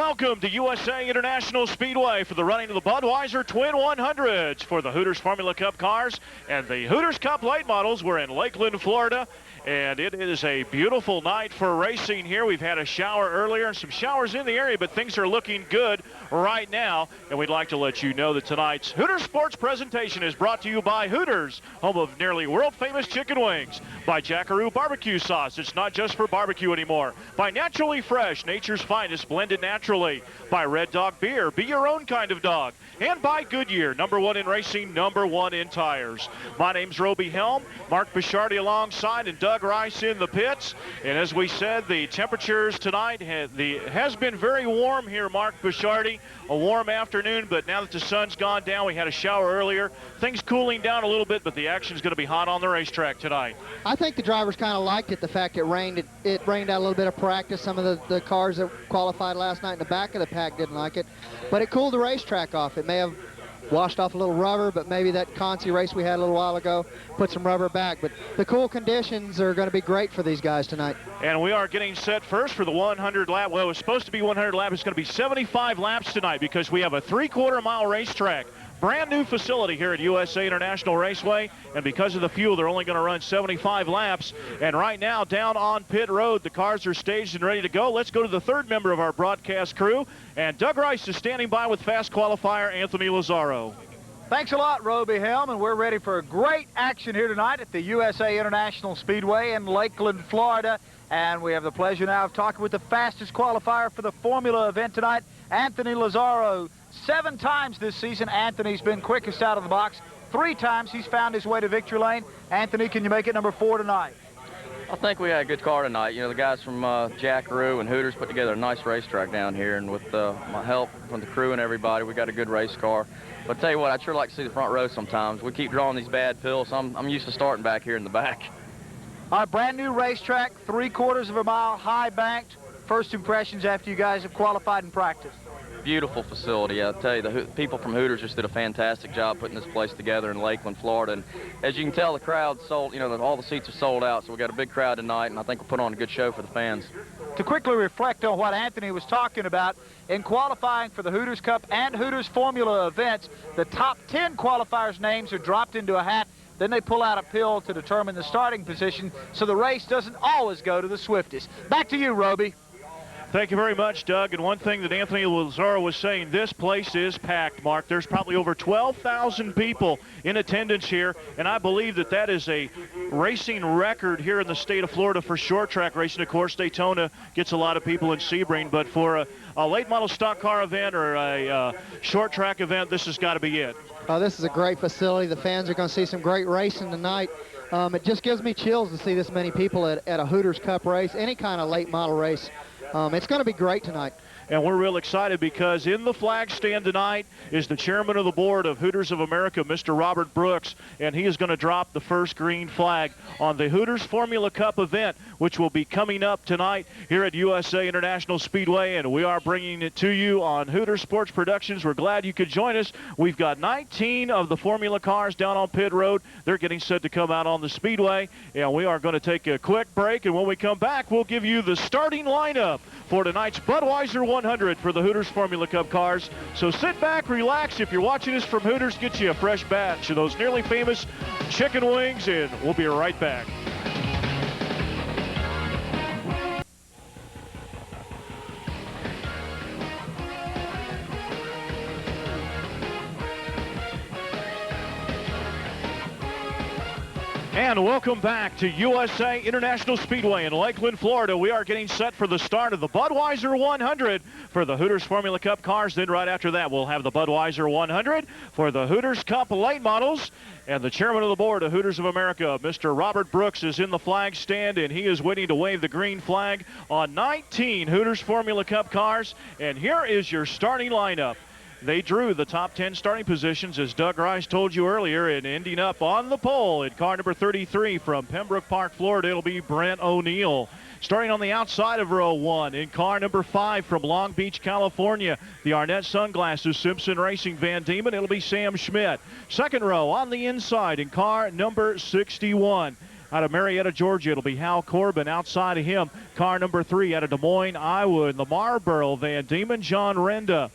welcome to USA International Speedway for the running of the Budweiser Twin 100s for the Hooters Formula Cup cars and the Hooters Cup late models. We're in Lakeland, Florida, and it is a beautiful night for racing here. We've had a shower earlier and some showers in the area, but things are looking good right now, and we'd like to let you know that tonight's Hooters Sports presentation is brought to you by Hooters, home of nearly world-famous chicken wings, by Jackaroo Barbecue Sauce. It's not just for barbecue anymore. By Naturally Fresh, nature's finest blended naturally. By Red Dog Beer, be your own kind of dog. And by Goodyear, #1 in racing, #1 in tires. My name's Roby Helm, Mark Bishardi alongside, and Doug Rice in the pits. And as we said, the temperatures tonight has been very warm here, Mark Bishardi. A warm afternoon, but now that the sun's gone down, we had a shower earlier. Things cooling down a little bit, but the action's going to be hot on the racetrack tonight. I think the drivers kind of liked it, the fact it rained. It rained out a little bit of practice. Some of the cars that qualified last night in the back of the pack didn't like it, but it cooled the racetrack off. It may have washed off a little rubber, but maybe that Concy race we had a little while ago put some rubber back. But the cool conditions are going to be great for these guys tonight. And we are getting set first for the 100 lap. Well, it was supposed to be 100 laps. It's going to be 75 laps tonight because we have a 3/4 mile racetrack. Brand new facility here at USA International Raceway, and because of the fuel, they're only going to run 75 laps. And right now, down on pit road, the cars are staged and ready to go. Let's go to the third member of our broadcast crew, and Doug Rice is standing by with fast qualifier Anthony Lazzaro. Thanks a lot, Roby Helm, and we're ready for great action here tonight at the USA International Speedway in Lakeland, Florida. And we have the pleasure now of talking with the fastest qualifier for the Formula event tonight, Anthony Lazzaro. 7 times this season, Anthony's been quickest out of the box. 3 times he's found his way to victory lane. Anthony, can you make it number 4 tonight? I think we had a good car tonight. You know, the guys from Jackaroo and Hooters put together a nice racetrack down here, and with my help from the crew and everybody, we got a good race car. But I tell you what, I'd sure like to see the front row sometimes. We keep drawing these bad pills, so I'm used to starting back here in the back. All right, brand new racetrack, 3/4 mile, high banked. First impressions after you guys have qualified and practiced? Beautiful facility. I tell you, the people from Hooters just did a fantastic job putting this place together in Lakeland, Florida. And as you can tell, the crowd sold, you know, all the seats are sold out, so we got a big crowd tonight, and I think we'll put on a good show for the fans. To quickly reflect on what Anthony was talking about, in qualifying for the Hooters Cup and Hooters Formula events, the top 10 qualifiers' names are dropped into a hat. Then they pull out a pill to determine the starting position, so the race doesn't always go to the swiftest. Back to you, Roby. Thank you very much, Doug. And one thing that Anthony Lazzaro was saying, this place is packed, Mark. There's probably over 12,000 people in attendance here, and I believe that that is a racing record here in the state of Florida for short track racing. Of course, Daytona gets a lot of people in Sebring, but for a late model stock car event or a short track event, this has got to be it. Oh, this is a great facility. The fans are going to see some great racing tonight. It just gives me chills to see this many people at a Hooters Cup race, any kind of late model race. It's going to be great tonight. And we're real excited because in the flag stand tonight is the chairman of the board of Hooters of America, Mr. Robert Brooks, and he is going to drop the first green flag on the Hooters Formula Cup event, which will be coming up tonight here at USA International Speedway, and we are bringing it to you on Hooters Sports Productions. We're glad you could join us. We've got 19 of the Formula cars down on pit road. They're getting set to come out on the Speedway, and we are going to take a quick break, and when we come back, we'll give you the starting lineup for tonight's Budweiser 100 for the Hooters Formula Cup cars. So sit back, relax. If you're watching us from Hooters, get you a fresh batch of those nearly famous chicken wings, and we'll be right back. And welcome back to USA International Speedway in Lakeland, Florida. We are getting set for the start of the Budweiser 100 for the Hooters Formula Cup cars. Then right after that, we'll have the Budweiser 100 for the Hooters Cup late models. And the chairman of the board of Hooters of America, Mr. Robert Brooks, is in the flag stand, and he is waiting to wave the green flag on 19 Hooters Formula Cup cars. And here is your starting lineup. They drew the top 10 starting positions, as Doug Rice told you earlier, and ending up on the pole in car number 33 from Pembroke Park, Florida, it'll be Brent O'Neill. Starting on the outside of row 1 in car number 5 from Long Beach, California, the Arnett Sunglasses Simpson Racing Van Diemen, it'll be Sam Schmidt. Second row on the inside in car number 61. out of Marietta, Georgia, it'll be Hal Corbin. Outside of him, car number 3 out of Des Moines, Iowa, in the Marlboro, Van Diemen, John Renda.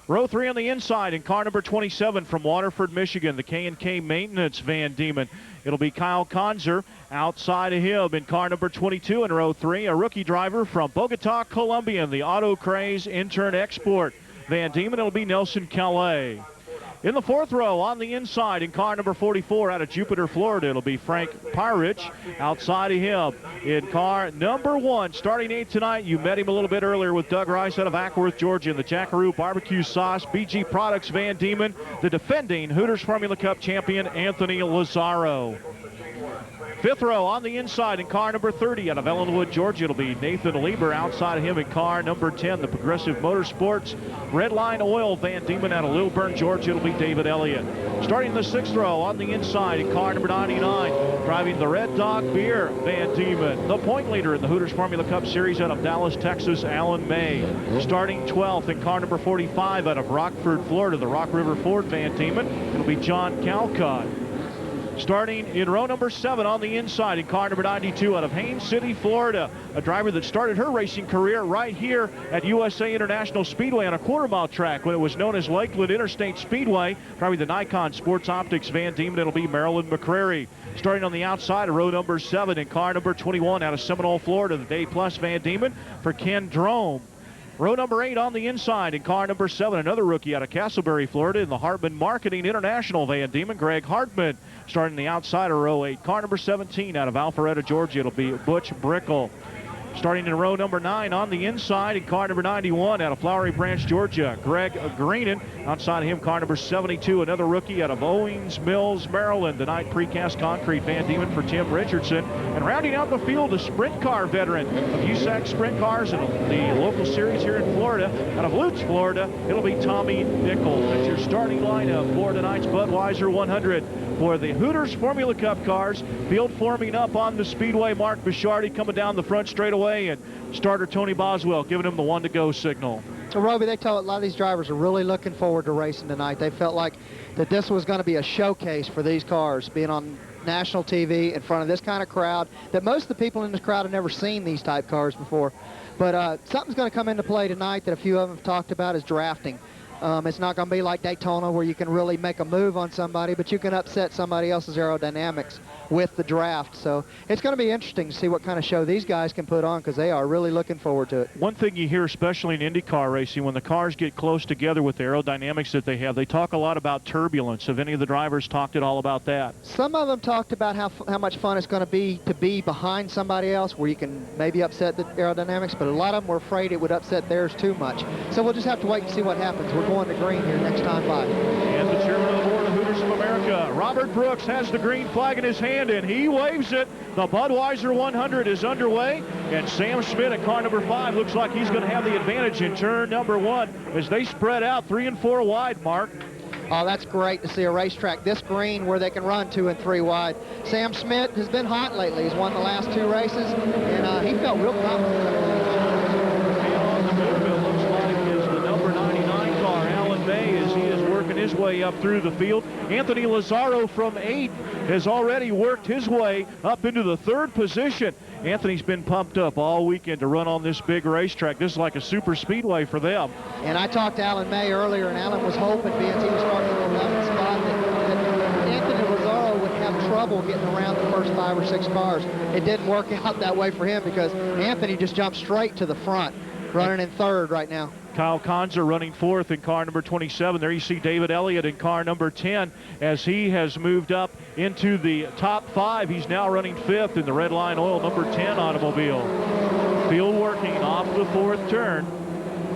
Row 3 on the inside in car number 27 from Waterford, Michigan, the K&K Maintenance Van Diemen. It'll be Kyle Konzer. Outside of him in car number 22 in row 3, a rookie driver from Bogota, Colombia, the Auto Craze Intern Export Van Diemen. It'll be Nelson Calais. In the 4th row on the inside in car number 44 out of Jupiter, Florida, it'll be Frank Pyrich. Outside of him in car number 1, starting 8 tonight, you met him a little bit earlier with Doug Rice out of Ackworth, Georgia, in the Jackaroo Barbecue Sauce BG Products Van Diemen, the defending Hooters Formula Cup champion Anthony Lazaro. 5th row on the inside in car number 30 out of Ellenwood, Georgia, it'll be Nathan Lieber. Outside of him in car number 10, the Progressive Motorsports Redline Oil Van Diemen out of Lilburn, Georgia, it'll be David Elliott. Starting the 6th row on the inside in car number 99, driving the Red Dog Beer Van Diemen, the point leader in the Hooters Formula Cup Series out of Dallas, Texas, Alan May. Starting 12th in car number 45 out of Rockford, Florida, the Rock River Ford Van Diemen, it'll be John Calcott. Starting in row number 7 on the inside in car number 92 out of Haines City, Florida, a driver that started her racing career right here at USA International Speedway on a quarter-mile track when it was known as Lakeland Interstate Speedway, driving the Nikon Sports Optics Van Diemen. It'll be Marilyn McCrary. Starting on the outside of row number 7 in car number 21 out of Seminole, Florida, the Day Plus Van Diemen for Ken Drome. Row number 8 on the inside in car number 7, another rookie out of Castleberry, Florida, in the Hartman Marketing International Van Diemen, Greg Hartman. Starting the outside of row 8, car number 17 out of Alpharetta, Georgia, it'll be Butch Brickle. Starting in row number 9 on the inside in car number 91 out of Flowery Branch, Georgia, Greg Greenan. Outside of him, car number 72, another rookie out of Owings Mills, Maryland, the Knight Precast Concrete Van Diemen for Tim Richardson. And rounding out the field, a sprint car veteran of USAC Sprint Cars in the local series here in Florida, out of Lutz, Florida, it'll be Tommy Nickel. That's your starting lineup for tonight's Budweiser 100 for the Hooters Formula Cup cars. Field forming up on the speedway. Mark Bishardi coming down the front straightaway, and starter Tony Boswell giving him the 1-to-go signal. So, Roby, they tell a lot of these drivers are really looking forward to racing tonight. They felt like that this was going to be a showcase for these cars, being on national TV in front of this kind of crowd, that most of the people in this crowd have never seen these type cars before. But something's going to come into play tonight that a few of them have talked about is drafting. It's not going to be like Daytona where you can really make a move on somebody, but you can upset somebody else's aerodynamics with the draft. So it's going to be interesting to see what kind of show these guys can put on, because they are really looking forward to it. One thing you hear, especially in IndyCar racing, when the cars get close together with the aerodynamics that they have, they talk a lot about turbulence. Have any of the drivers talked at all about that? Some of them talked about how much fun it's going to be behind somebody else where you can maybe upset the aerodynamics, but a lot of them were afraid it would upset theirs too much. So we'll just have to wait and see what happens. We're going to green here next time by. And the chairman of the board of Hooters of America, Robert Brooks, has the green flag in his hand, and he waves it. The Budweiser 100 is underway, and Sam Schmidt at car number 5 looks like he's going to have the advantage in turn number 1 as they spread out 3 and 4 wide, Mark. Oh, that's great to see a racetrack this green where they can run 2 and 3 wide. Sam Schmidt has been hot lately. He's won the last 2 races, and he felt real confident. His way up through the field. Anthony Lazaro from 8 has already worked his way up into the 3rd position. Anthony's been pumped up all weekend to run on this big racetrack. This is like a super speedway for them. And I talked to Alan May earlier, and Alan was hoping, being he was starting in the 11th spot, that Anthony Lazaro would have trouble getting around the first 5 or 6 cars. It didn't work out that way for him because Anthony just jumped straight to the front, running in 3rd right now. Kyle Konzer running 4th in car number 27. There you see David Elliott in car number 10 as he has moved up into the top 5. He's now running 5th in the Redline Oil number 10 automobile. Field working off the 4th turn.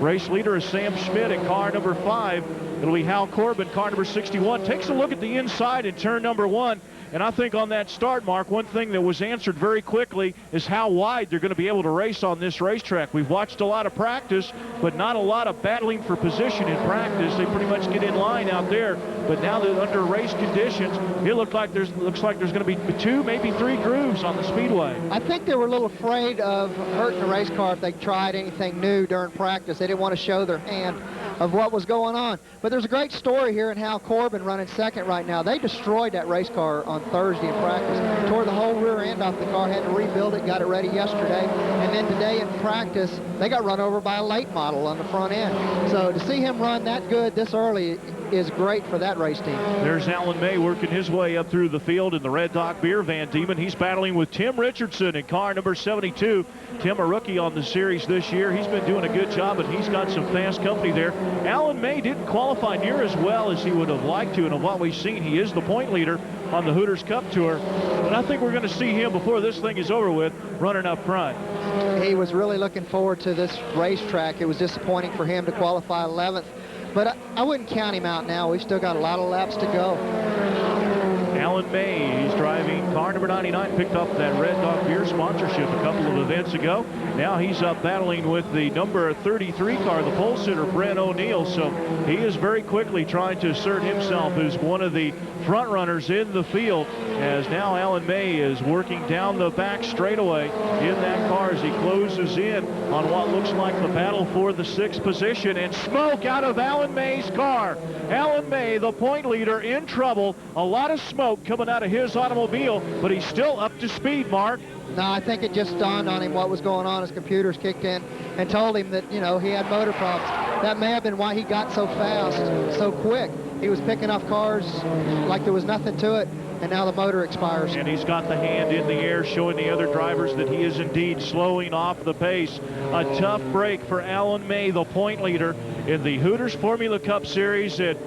Race leader is Sam Schmidt in car number 5. It'll be Hal Corbin, car number 61. Takes a look at the inside in turn number 1. And I think on that start, Mark, one thing that was answered very quickly is how wide they're going to be able to race on this racetrack. We've watched a lot of practice, but not a lot of battling for position in practice. They pretty much get in line out there. But now that under race conditions, it looks like there's going to be 2, maybe 3 grooves on the speedway. I think they were a little afraid of hurting the race car if they tried anything new during practice. They didn't want to show their hand. of what was going on. But there's a great story here in Hal Corbin running second right now. They destroyed that race car on Thursday in practice, tore the whole rear end off the car, had to rebuild it, got it ready yesterday, and then today in practice, they got run over by a late model on the front end. So to see him run that good this early is great for that race team. There's Alan May working his way up through the field in the Red Dog Beer Van Diemen. He's battling with Tim Richardson in car number 72. Tim, a rookie on the series this year. He's been doing a good job, and he's got some fast company there. Alan May didn't qualify near as well as he would have liked to, and of what we've seen, he is the point leader on the Hooters Cup Tour. But I think we're going to see him before this thing is over with running up front. He was really looking forward to this racetrack. It was disappointing for him to qualify 11th. But I wouldn't count him out now. We've still got a lot of laps to go. Alan May, he's driving car number 99, picked up that Red Dog Beer sponsorship a couple of events ago. Now he's up battling with the number 33 car, the pole sitter, Brent O'Neill. So he is very quickly trying to assert himself as one of the front runners in the field, as now Alan May is working down the back straightaway in that car as he closes in on what looks like the battle for the 6th position, and smoke out of Alan May's car. Alan May, the point leader, in trouble. A lot of smoke coming out of his automobile, but he's still up to speed, Mark. No, I think it just dawned on him what was going on. His computers kicked in and told him that, you know, he had motor problems. That may have been why he got so fast, so quick. He was picking off cars like there was nothing to it, and now the motor expires. And he's got the hand in the air, showing the other drivers that he is indeed slowing off the pace. A tough break for Alan May, the point leader in the Hooters Formula Cup Series. And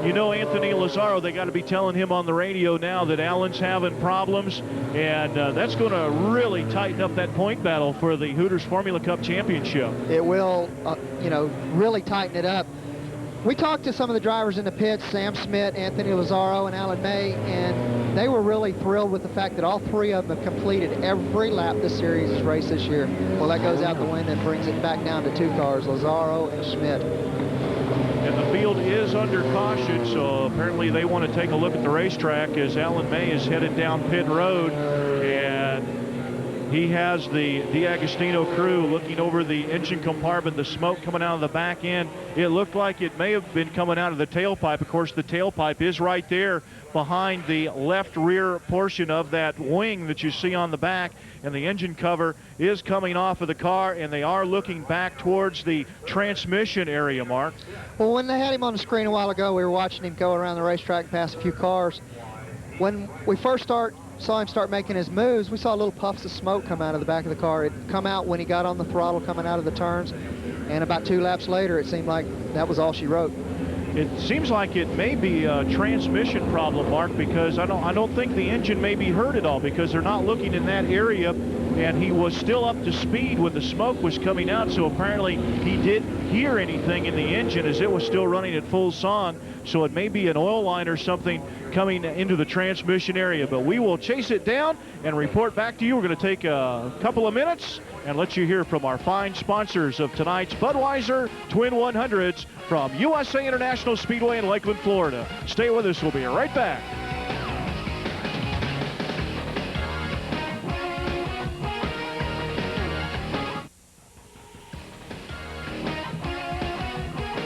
you know, Anthony Lazaro, they got to be telling him on the radio now that Alan's having problems, and that's going to really tighten up that point battle for the Hooters Formula Cup Championship. It will, you know, really tighten it up. We talked to some of the drivers in the pits, Sam Smith, Anthony Lazaro, and Alan May, and they were really thrilled with the fact that all three of them have completed every lap this series' race this year. Well, that goes out the window and brings it back down to 2 cars, Lazaro and Schmidt. And the field is under caution, so apparently they want to take a look at the racetrack as Alan May is headed down pit road, and he has the D'Agostino crew looking over the engine compartment, the smoke coming out of the back end. It looked like it may have been coming out of the tailpipe. Of course, the tailpipe is right there behind the left rear portion of that wing that you see on the back, and the engine cover is coming off of the car, and they are looking back towards the transmission area, Mark. Well, when they had him on the screen a while ago, we were watching him go around the racetrack past a few cars. When we first saw him start making his moves, we saw little puffs of smoke come out of the back of the car. It come out when he got on the throttle coming out of the turns, and about 2 laps later, it seemed like that was all she wrote. It seems like it may be a transmission problem, Mark, because I don't think the engine may be hurt at all, because they're not looking in that area, and he was still up to speed when the smoke was coming out, so apparently he didn't hear anything in the engine as it was still running at full song, so it may be an oil line or something coming into the transmission area. But we will chase it down and report back to you. We're going to take a couple of minutes and let you hear from our fine sponsors of tonight's Budweiser Twin 100s from USA International Speedway in Lakeland, Florida. Stay with us. We'll be right back.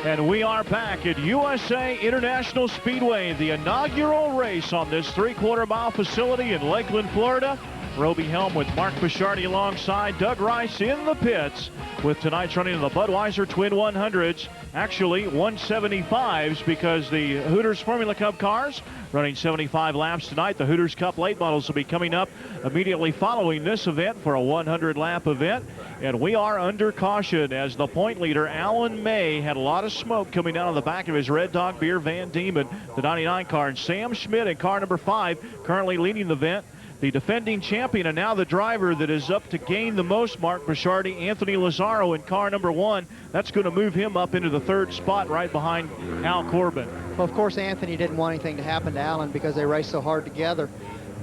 And we are back at USA International Speedway, the inaugural race on this 3/4 mile facility in Lakeland, Florida. Roby Helm with Mark Bishardi alongside Doug Rice in the pits with tonight's running of the Budweiser Twin 100s, actually 175s, because the Hooters Formula Cup cars running 75 laps tonight. The Hooters Cup late models will be coming up immediately following this event for a 100-lap event. And we are under caution as the point leader, Alan May, had a lot of smoke coming out of the back of his Red Dog Beer Van Diemen, the 99 car. And Sam Schmidt in car number 5 currently leading the event. The defending champion and now the driver that is up to gain the most, Mark Bishardi, Anthony Lazaro in car number 1. That's going to move him up into the 3rd spot right behind Al Corbin. Well, of course, Anthony didn't want anything to happen to Alan because they raced so hard together.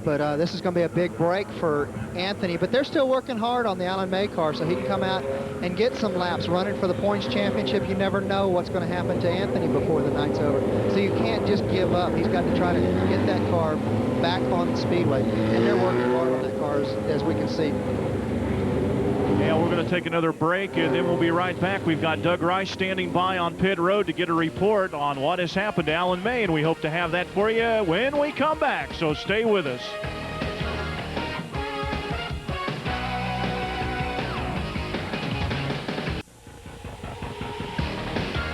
But this is going to be a big break for Anthony. But they're still working hard on the Alan May car so he can come out and get some laps running for the points championship. You never know what's going to happen to Anthony before the night's over. So you can't just give up. He's got to try to get that car back on the speedway. And they're working hard on that car as we can see. And we're going to take another break, and then we'll be right back. We've got Doug Rice standing by on pit road to get a report on what has happened to Alan May, and we hope to have that for you when we come back. So stay with us.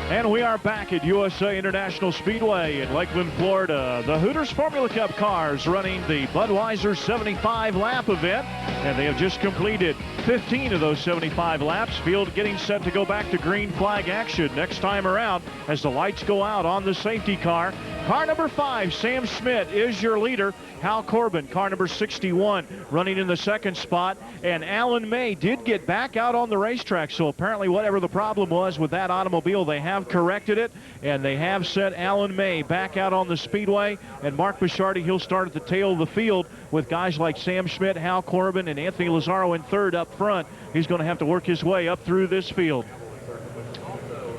And we are back at USA International Speedway in Lakeland, Florida. The Hooters Formula Cup cars running the Budweiser 75 lap event, and they have just completed 15 of those 75 laps. Field getting set to go back to green flag action next time around as the lights go out on the safety car. Car number 5, Sam Schmidt, is your leader. Hal Corbin, car number 61, running in the second spot. And Alan May did get back out on the racetrack, so apparently whatever the problem was with that automobile, they have corrected it, and they have sent Alan May back out on the speedway. And Mark Bishardi, he'll start at the tail of the field with guys like Sam Schmidt, Hal Corbin, and Anthony Lazzaro in third up front. He's going to have to work his way up through this field.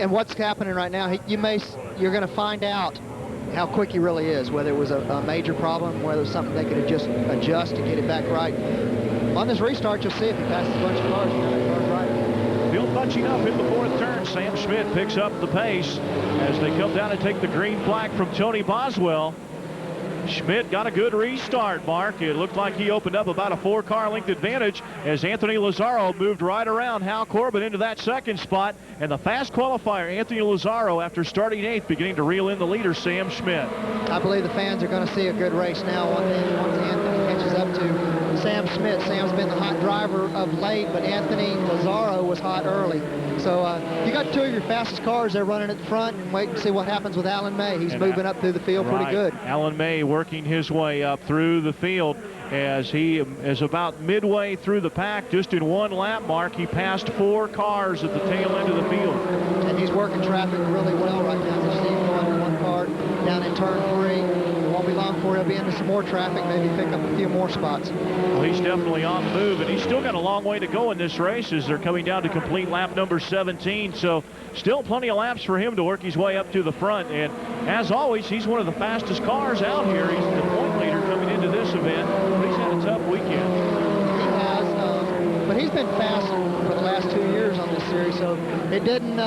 And what's happening right now, you're going to find out how quick he really is, whether it was a major problem, whether it was something they could just adjust to get it back right. On this restart, you'll see if he passes a bunch of cars, right. Field bunching up in the fourth turn. Sam Schmidt picks up the pace as they come down and take the green flag from Tony Boswell. Schmidt got a good restart, Mark. It looked like he opened up about a 4-car length advantage as Anthony Lazzaro moved right around Hal Corbin into that second spot. And the fast qualifier, Anthony Lazzaro, after starting 8th, beginning to reel in the leader, Sam Schmidt. I believe the fans are going to see a good race now once Anthony catches up to Sam Schmidt. Sam's been the hot driver of late, but Anthony Lazzaro was hot early. So you got 2 of your fastest cars there running at the front, and wait and see what happens with Alan May. He's moving up through the field pretty good. Alan May working his way up through the field as he is about midway through the pack. Just in 1 lap, Mark, he passed 4 cars at the tail end of the field. And he's working traffic really well right now. You see him go under 1 car down in turn 3. It won't be long before he'll be into some more traffic, maybe pick up a few more spots. Well, he's definitely on the move, and he's still got a long way to go in this race as they're coming down to complete lap number 17. So still plenty of laps for him to work his way up to the front. And as always, he's one of the fastest cars out here. He's the point leader coming into this event. But he's had a tough weekend. He has, but he's been fast for the last 2 years on this series, so it didn't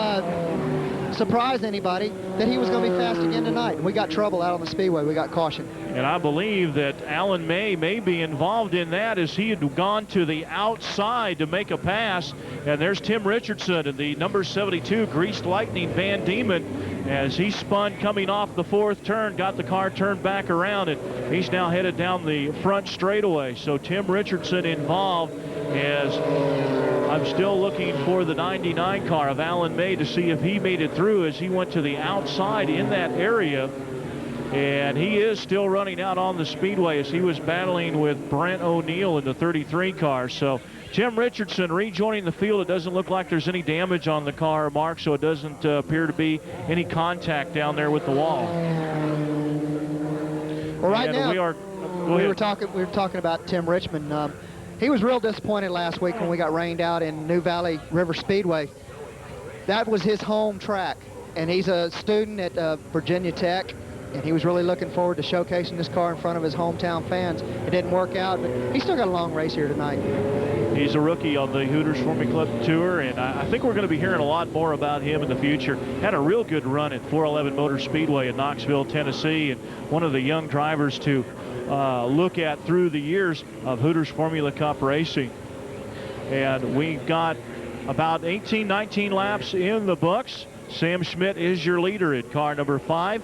surprise anybody that he was going to be fast again tonight. We got trouble out on the speedway. We got caution. And I believe that Alan May be involved in that as he had gone to the outside to make a pass. And there's Tim Richardson and the number 72 Greased Lightning Van Diemen as he spun coming off the 4th turn, got the car turned back around, and he's now headed down the front straightaway. So Tim Richardson involved as I'm still looking for the 99 car of Alan May to see if he made it through as he went to the outside in that area. And he is still running out on the speedway as he was battling with Brent O'Neill in the 33 car. So Tim Richardson rejoining the field. It doesn't look like there's any damage on the car, Mark, so it doesn't appear to be any contact down there with the wall. Well, right and now, we were talking about Tim Richmond. He was real disappointed last week when we got rained out in New Valley River Speedway. That was his home track, and he's a student at Virginia Tech, and he was really looking forward to showcasing this car in front of his hometown fans. It didn't work out, but he's still got a long race here tonight. He's a rookie on the Hooters Formula Club Tour, and I think we're going to be hearing a lot more about him in the future. Had a real good run at 411 Motor Speedway in Knoxville, Tennessee, and one of the young drivers to look at through the years of Hooters Formula Cup racing. And we've got about 18, 19 laps in the books. Sam Schmidt is your leader at car number 5.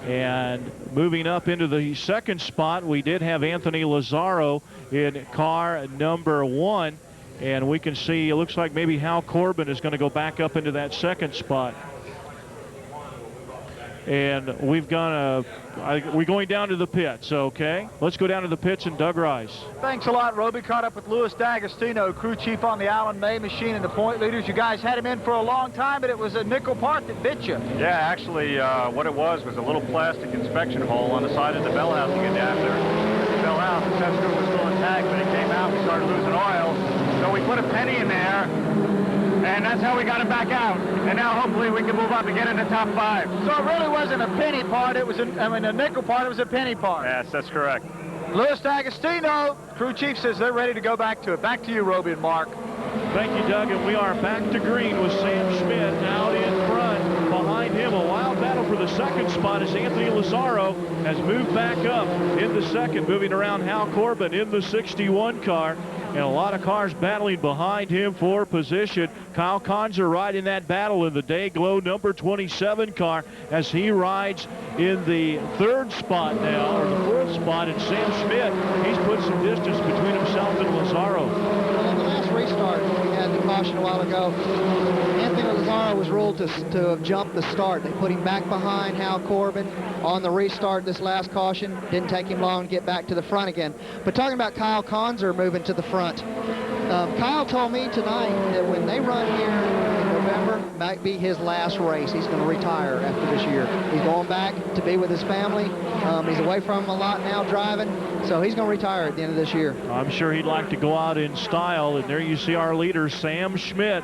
And moving up into the second spot, we did have Anthony Lazzaro in car number 1. And we can see, it looks like maybe Hal Corbin is going to go back up into that second spot. And we're going down to the pits, okay? Let's go down to the pits and Doug Rice. Thanks a lot, Roby. Caught up with Louis D'Agostino, crew chief on the Alan May machine and the point leaders. You guys had him in for a long time, but it was a nickel part that bit you. Yeah, actually, what it was a little plastic inspection hole on the side of the bell housing adapter. It fell out. The test screw was still intact, but it came out. We started losing oil. So we put a penny in there, and that's how we got it back out. And now hopefully we can move up and get in the top 5. So it really wasn't a penny part. It was a nickel part. It was a penny part. Yes, that's correct. Louis D'Agostino, crew chief, says they're ready to go back to it. Back to you, Roby and Mark. Thank you, Doug, and we are back to green with Sam Schmidt out in front. Behind him, a wild battle for the second spot as Anthony Lazaro has moved back up in the second, moving around Hal Corbin in the 61 car. And a lot of cars battling behind him for position. Kyle Konzer right in that battle in the Dayglow number 27 car as he rides in the third spot now, or the fourth spot, and Sam Schmidt, he's put some distance between himself and Lazaro. Well, in the last restart, we had the caution a while ago. Anthony Lazaro was ruled to have jumped the start. They put him back behind Hal Corbin on the restart this last caution. Didn't take him long to get back to the front again. But talking about Kyle Konzer moving to the front, Kyle told me tonight that when they run here in November, might be his last race. He's going to retire after this year. He's going back to be with his family. He's away from him a lot now driving, so he's going to retire at the end of this year. I'm sure he'd like to go out in style, and there you see our leader, Sam Schmidt.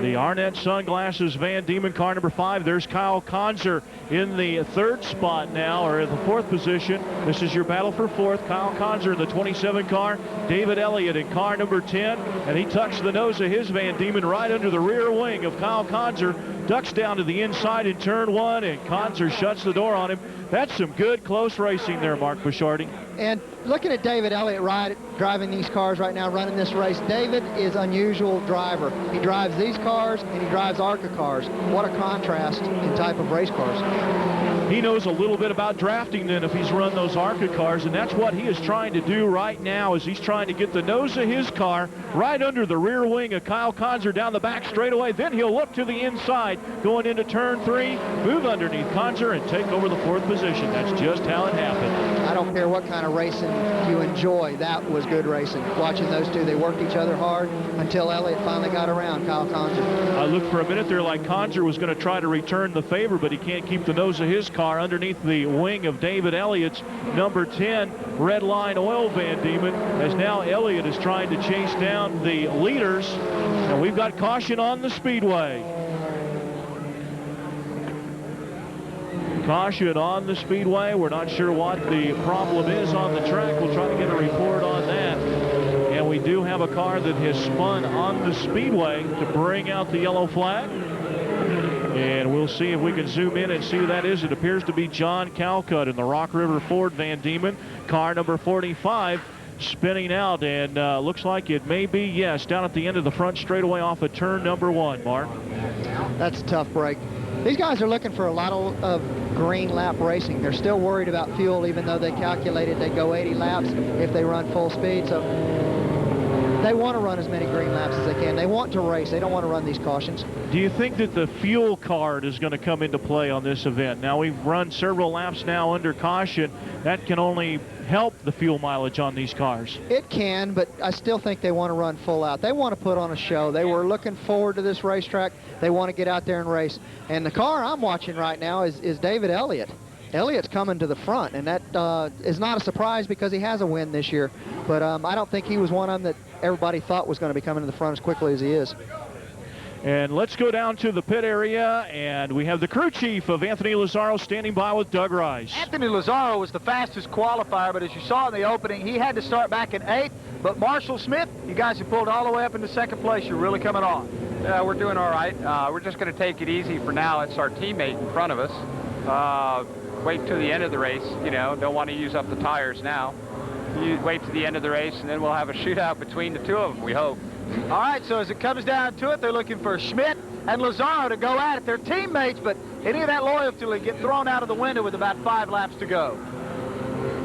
The Arnett Sunglasses Van Diemen car number 5. There's Kyle Konzer in the third spot now, or in the fourth position. This is your battle for fourth. Kyle Konzer in the 27 car. David Elliott in car number 10, and he tucks the nose of his Van Diemen right under the rear wing of Kyle Konzer, ducks down to the inside in turn 1, and Konzer shuts the door on him. That's some good close racing there, Mark Bishardi. And looking at David Elliott driving these cars right now, running this race, David is an unusual driver. He drives these cars and he drives ARCA cars. What a contrast in type of race cars. He knows a little bit about drafting then if he's run those ARCA cars, and that's what he is trying to do right now, is he's trying to get the nose of his car right under the rear wing of Kyle Konzer down the back straightaway. Then he'll look to the inside going into turn 3, move underneath Konzer and take over the fourth position. That's just how it happened. I don't care what kind of racing you enjoy. That was good racing. Watching those two, they worked each other hard until Elliott finally got around Kyle Konzer. I looked for a minute there like Konzer was going to try to return the favor, but he can't keep the nose of his car underneath the wing of David Elliott's number 10 Red Line Oil Van Diemen, as now Elliott is trying to chase down the leaders. And we've got caution on the speedway. Caution on the speedway. We're not sure what the problem is on the track. We'll try to get a report on that. And we do have a car that has spun on the speedway to bring out the yellow flag. And we'll see if we can zoom in and see who that is. It appears to be John Calcutt in the Rock River Ford Van Diemen, car number 45, spinning out, and looks like it may be, yes, down at the end of the front straightaway off of turn number 1, Mark. That's a tough break. These guys are looking for a lot of green lap racing. They're still worried about fuel, even though they calculated they go 80 laps if they run full speed. So they want to run as many green laps as they can. They want to race. They don't want to run these cautions. Do you think that the fuel card is going to come into play on this event? Now, we've run several laps now under caution. That can only help the fuel mileage on these cars. It can, but I still think they want to run full out. They want to put on a show. They were looking forward to this racetrack. They want to get out there and race. And the car I'm watching right now is David Elliott. Elliott's coming to the front, and that is not a surprise because he has a win this year. But I don't think he was one of them that everybody thought was going to be coming to the front as quickly as he is. And let's go down to the pit area, and we have the crew chief of Anthony Lazaro standing by with Doug Rice. Anthony Lazaro was the fastest qualifier, but as you saw in the opening, he had to start back in 8th. But Marshall Smith, you guys have pulled all the way up into 2nd place. You're really coming on. Yeah, we're doing all right. We're just going to take it easy for now. It's our teammate in front of us. Wait till the end of the race, you know, don't want to use up the tires now. You wait to the end of the race, and then we'll have a shootout between the two of them, we hope. All right, so as it comes down to it, they're looking for Schmidt and Lazaro to go at it. They're teammates, but any of that loyalty will get thrown out of the window with about 5 laps to go.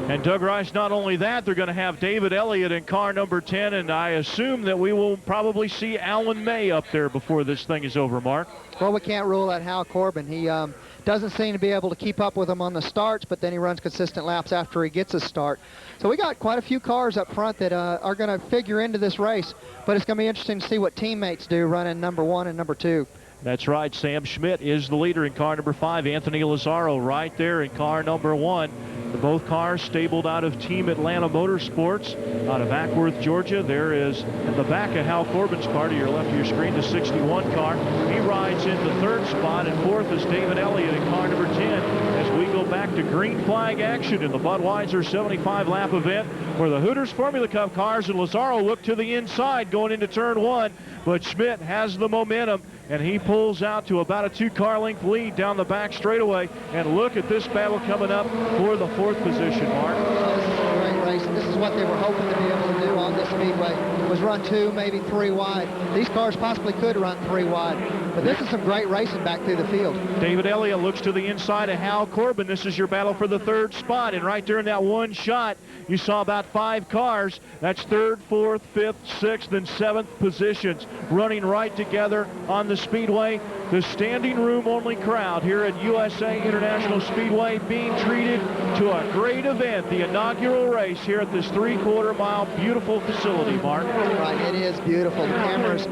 And Doug Rice, not only that, they're going to have David Elliott in car number 10, and I assume that we will probably see Alan May up there before this thing is over, Mark. Well, we can't rule out Hal Corbin. He doesn't seem to be able to keep up with him on the starts, but then he runs consistent laps after he gets a start. So we got quite a few cars up front that are going to figure into this race, but it's going to be interesting to see what teammates do running number 1 and number 2. That's right. Sam Schmidt is the leader in car number 5. Anthony Lazaro right there in car number 1. Both cars stabled out of Team Atlanta Motorsports out of Ackworth, Georgia. There is in the back of Hal Corbin's car to your left of your screen, the 61 car. He rides in the 3rd spot, and 4th is David Elliott in car number 10 as we go back to green flag action in the Budweiser 75-lap event, where the Hooters Formula Cup cars and Lazaro look to the inside going into turn 1, but Schmidt has the momentum, and he pulls out to about a 2-car length lead down the back straightaway. And look at this battle coming up for the 4th position, Mark. This is a great race, and this is what they were hoping to be able to do on this speedway, was run 2, maybe 3 wide. These cars possibly could run 3 wide, but this is some great racing back through the field. David Elliott looks to the inside of Hal Corbin. This is your battle for the 3rd spot, and right during that one shot, you saw about 5 cars. That's 3rd, 4th, 5th, 6th, and 7th positions running right together on the speedway. The standing room only crowd here at USA International Speedway being treated to a great event, the inaugural race here at this 3/4 mile beautiful facility, Mark. Right, it is beautiful. The cameras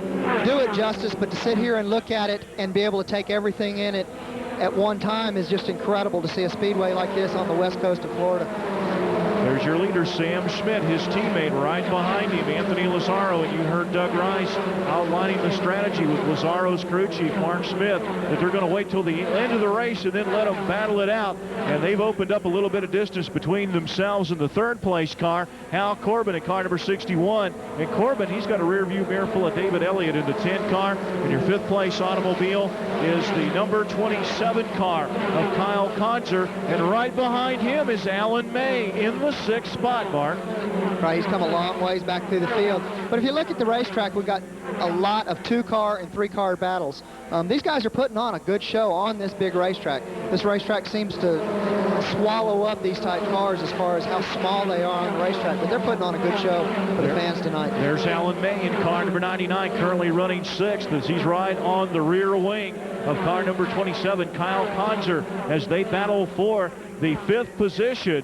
do it justice, but to sit here and look at it and be able to take everything in it at one time is just incredible to see a speedway like this on the west coast of Florida. There's your leader, Sam Schmidt, his teammate right behind him, Anthony Lazaro, and you heard Doug Rice outlining the strategy with Lazaro's crew chief, Mark Smith, that they're going to wait till the end of the race and then let them battle it out. And they've opened up a little bit of distance between themselves and the 3rd place car, Hal Corbin at car number 61. And Corbin, he's got a rear view mirror full of David Elliott in the 10 car. And your 5th place automobile is the number 27 car of Kyle Konzer. And right behind him is Alan May in the 6th spot, Mark. Right, he's come a long ways back through the field. But if you look at the racetrack, we've got a lot of 2-car and 3-car battles. These guys are putting on a good show on this big racetrack. This racetrack seems to swallow up these type cars as far as how small they are on the racetrack, but they're putting on a good show for the fans tonight. There's Alan May in car number 99, currently running 6th, as he's right on the rear wing of car number 27, Kyle Konzer, as they battle for the 5th position.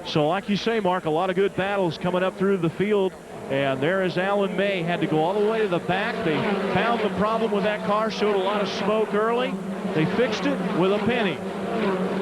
So like you say, Mark, a lot of good battles coming up through the field. And there is Alan May, had to go all the way to the back. They found the problem with that car, showed a lot of smoke early. They fixed it with a penny.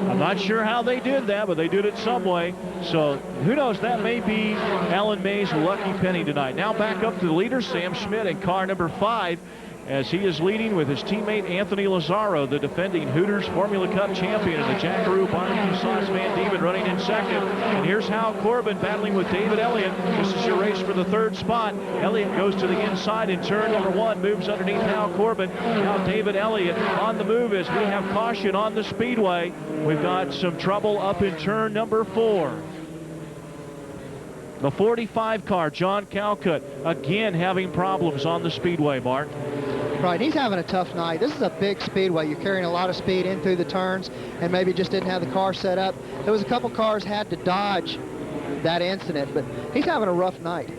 I'm not sure how they did that, but they did it some way. So who knows, that may be Alan May's lucky penny tonight. Now back up to the leader, Sam Schmidt in car number 5, as he is leading with his teammate Anthony Lazaro, the defending Hooters Formula Cup champion, and the Jackaroo Barbecue Sauce Van Diemen running in 2nd. And here's Hal Corbin battling with David Elliott. This is your race for the 3rd spot. Elliott goes to the inside in turn number 1, moves underneath Hal Corbin. Now David Elliott on the move as we have caution on the speedway. We've got some trouble up in turn number 4. The 45 car, John Calcutt, again having problems on the speedway, Mark. Right, he's having a tough night. This is a big speedway. You're carrying a lot of speed in through the turns and maybe just didn't have the car set up. There was a couple cars had to dodge that incident, but he's having a rough night.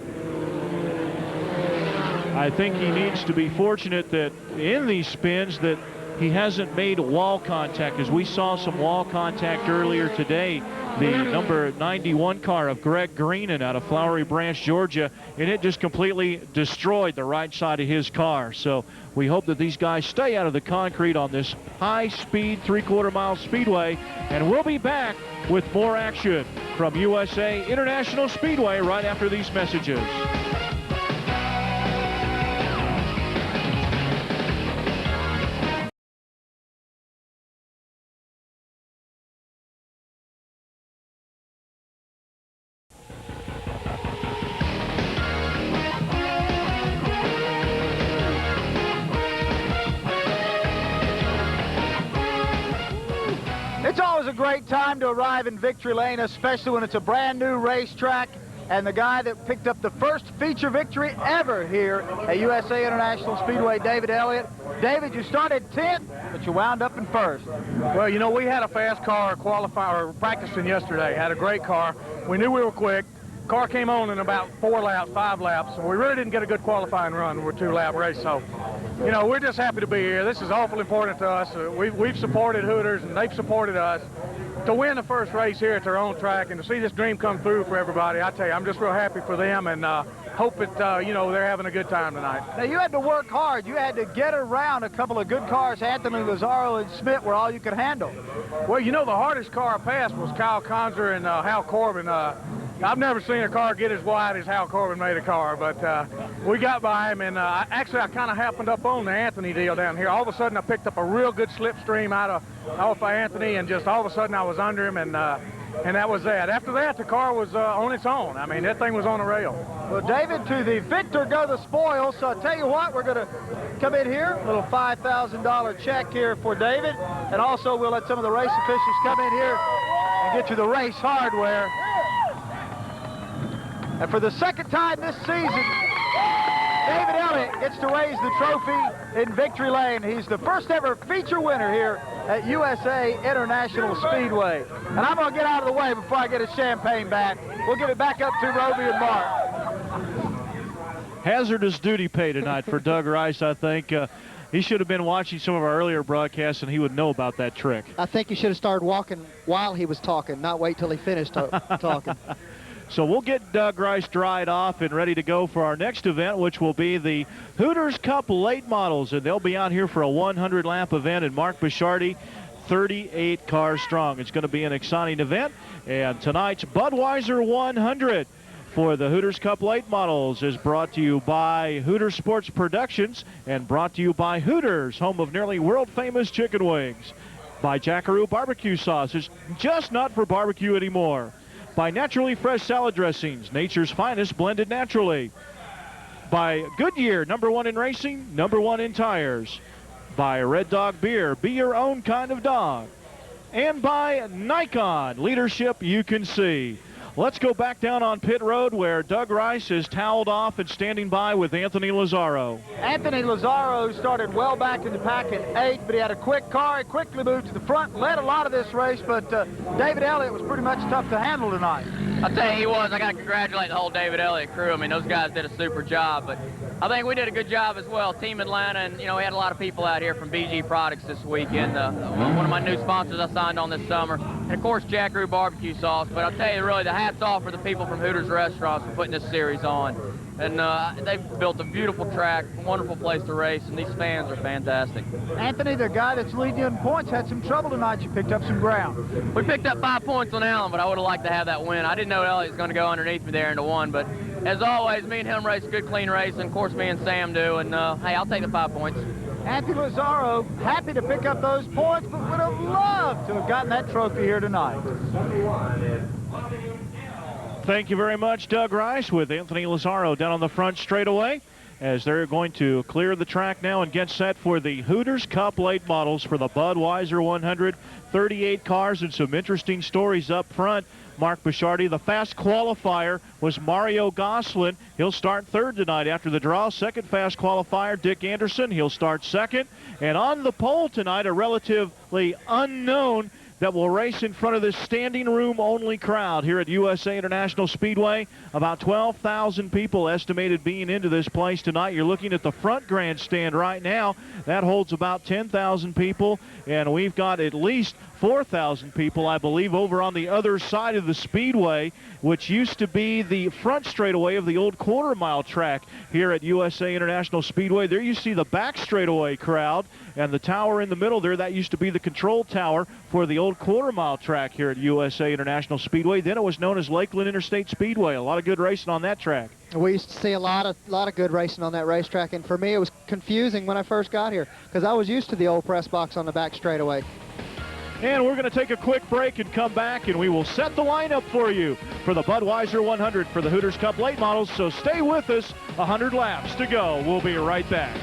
I think he needs to be fortunate that in these spins that he hasn't made wall contact, as we saw some wall contact earlier today. The number 91 car of Greg Greenan out of Flowery Branch, Georgia, and it just completely destroyed the right side of his car. So we hope that these guys stay out of the concrete on this high-speed 3/4 mile speedway, and we'll be back with more action from USA International Speedway right after these messages. It's always a great time to arrive in Victory Lane, especially when it's a brand new racetrack. And the guy that picked up the first feature victory ever here at USA International Speedway, David Elliott. David, you started 10th, but you wound up in 1st. Well, you know, we had a fast car practicing yesterday. Had a great car. We knew we were quick. Car came on in about 5 laps, and we really didn't get a good qualifying run with a 2-lap race. So, you know, we're just happy to be here. This is awful important to us. We've supported Hooters, and they've supported us. To win the first race here at their own track and to see this dream come through for everybody, I tell you, I'm just real happy for them, and hope that, you know, they're having a good time tonight. Now, you had to work hard. You had to get around a couple of good cars. Anthony Lazaro and Smith were all you could handle. Well, you know, the hardest car I passed was Kyle Konzer and Hal Corbin. I've never seen a car get as wide as Hal Corbin made a car, but we got by him, and actually I kind of happened up on the Anthony deal down here. All of a sudden I picked up a real good slipstream off of Anthony, and just all of a sudden I was under him, and that was that. After that, the car was on its own. I mean, that thing was on a rail. Well, David, to the victor go the spoils. So I'll tell you what, we're going to come in here, a little $5,000 check here for David, and also we'll let some of the race officials come in here and get you the race hardware. And for the second time this season, David Elliott gets to raise the trophy in victory lane. He's the first ever feature winner here at USA International Speedway. And I'm going to get out of the way before I get a champagne back. We'll give it back up to Roby and Mark. Hazardous duty pay tonight for Doug Rice, I think. He should have been watching some of our earlier broadcasts, and he would know about that trick. I think he should have started walking while he was talking, not wait till he finished talking. So we'll get Doug Rice dried off and ready to go for our next event, which will be the Hooters Cup Late Models, and they'll be out here for a 100-lap event, and Mark Bishardi, 38 cars strong. It's going to be an exciting event, and tonight's Budweiser 100 for the Hooters Cup Late Models is brought to you by Hooters Sports Productions and brought to you by Hooters, home of nearly world-famous chicken wings, by Jackaroo Barbecue Sauce. It's just not for barbecue anymore. By Naturally Fresh Salad Dressings, nature's finest blended naturally. By Goodyear, #1 in racing, #1 in tires. By Red Dog Beer, be your own kind of dog. And by Nikon, leadership you can see. Let's go back down on pit road where Doug Rice is toweled off and standing by with Anthony Lazzaro. Anthony Lazzaro started well back in the pack at 8th, but he had a quick car. He quickly moved to the front, led a lot of this race, but David Elliott was pretty much tough to handle tonight. I'll tell you, he was. I got to congratulate the whole David Elliott crew. I mean, those guys did a super job, but I think we did a good job as well. Team Atlanta, and, you know, we had a lot of people out here from BG Products this weekend. One of my new sponsors I signed on this summer. And, of course, Jackaroo Barbecue Sauce. But I'll tell you, really, the hat's off for the people from Hooters Restaurants for putting this series on. And they've built a beautiful track, a wonderful place to race, and these fans are fantastic. Anthony, the guy that's leading you in points, had some trouble tonight. You picked up some ground. We picked up 5 points on Allen, but I would have liked to have that win. I didn't know Elliott was going to go underneath me there into 1, but as always, me and him race a good, clean race, and of course me and Sam do, and hey, I'll take the 5 points. Anthony Lazzaro, happy to pick up those points, but would have loved to have gotten that trophy here tonight. Thank you very much, Doug Rice, with Anthony Lazzaro down on the front straightaway as they're going to clear the track now and get set for the Hooters Cup Late Models for the Budweiser 100. 38 cars and some interesting stories up front. Mark Bishardi, the fast qualifier was Mario Goslin. He'll start third tonight after the draw. Second fast qualifier, Dick Anderson. He'll start second. And on the pole tonight, a relatively unknown that will race in front of this standing room only crowd here at USA International Speedway. About 12,000 people estimated being into this place tonight. You're looking at the front grandstand right now. That holds about 10,000 people, and we've got at least 4,000 people, I believe, over on the other side of the speedway, which used to be the front straightaway of the old quarter-mile track here at USA International Speedway. There you see the back straightaway crowd, and the tower in the middle there, that used to be the control tower for the old quarter-mile track here at USA International Speedway. Then it was known as Lakeland Interstate Speedway. A lot of good racing on that track. We used to see a lot of good racing on that racetrack, and for me it was confusing when I first got here because I was used to the old press box on the back straightaway. And we're going to take a quick break and come back, and we will set the lineup for you for the Budweiser 100 for the Hooters Cup Late Models. So stay with us. 100 laps to go. We'll be right back.